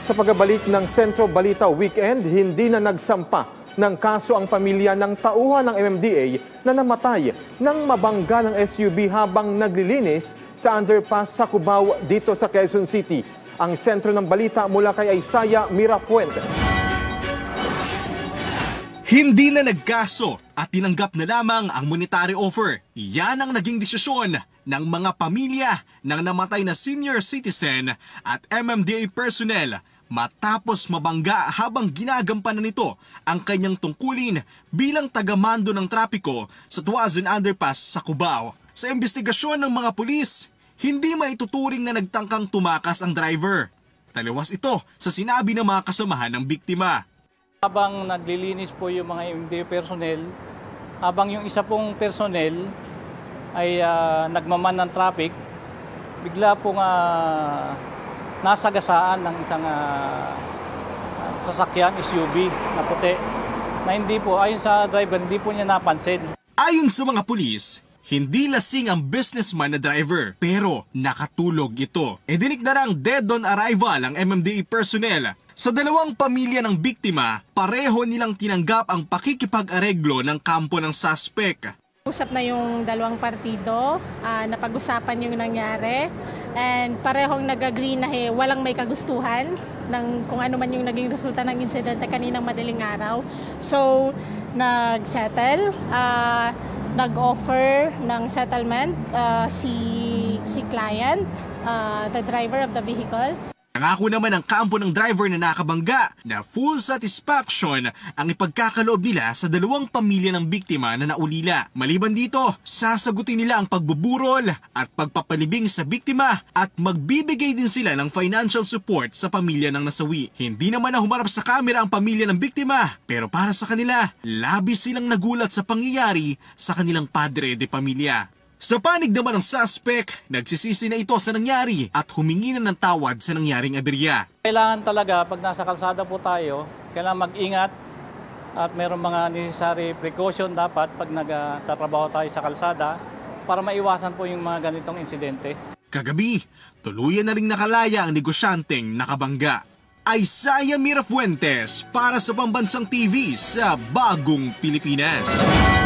Sa pagbabalik ng Sentro Balita Weekend, hindi na nagsampa ng kaso ang pamilya ng tauhan ng MMDA na namatay nang mabangga ng SUV habang naglilinis sa underpass sa Cubao dito sa Quezon City. Ang sentro ng balita mula kay Isaiah Mirafuentes. Hindi na nagkaso at tinanggap na lamang ang monetary offer. Yan ang naging desisyon ng mga pamilya ng namatay na senior citizen at MMDA personnel matapos mabangga habang ginagampanan nito ang kanyang tungkulin bilang tagamando ng trapiko sa Tuazon Underpass sa Cubao. Sa investigasyon ng mga pulis, hindi maituturing na nagtangkang tumakas ang driver. Taliwas ito sa sinabi ng mga kasamahan ng biktima. Habang naglilinis po yung mga MMDA personnel, habang yung isa pong personnel ay nagmaman ng traffic, bigla pong nasagasaan ng isang sasakyan SUV na puti na hindi po, ayon sa driver, hindi po niya napansin. Ayon sa mga pulis, hindi lasing ang businessman na driver pero nakatulog ito. Diniklarang dead on arrival ang MMDA personnel. Sa dalawang pamilya ng biktima, pareho nilang tinanggap ang pakikipag-areglo ng kampo ng suspect. Usap na yung dalawang partido, napag-usapan yung nangyari, and parehong nag-agree na walang may kagustuhan ng kung ano man yung naging resulta ng insidente kaninang madaling araw. So, nag-settle, nag-offer ng settlement si client, the driver of the vehicle. Nangako naman ang kampo ng driver na nakabangga na full satisfaction ang ipagkakaloob nila sa dalawang pamilya ng biktima na naulila. Maliban dito, sasagutin nila ang pagbuburol at pagpapalibing sa biktima at magbibigay din sila ng financial support sa pamilya ng nasawi. Hindi naman na humarap sa kamera ang pamilya ng biktima, pero para sa kanila, labis silang nagulat sa pangyayari sa kanilang padre de pamilya. Sa panig naman ng suspect, nagsisisi na ito sa nangyari at humingi na ng tawad sa nangyaring aberya. Kailangan talaga pag nasa kalsada po tayo, kailangan mag-ingat at mayroong mga necessary precaution dapat pag nagtatrabaho tayo sa kalsada para maiwasan po yung mga ganitong insidente. Kagabi, tuluyan na ring nakalaya ang negosyanteng nakabangga. Isaiah Mirafuentes para sa Pambansang TV sa Bagong Pilipinas.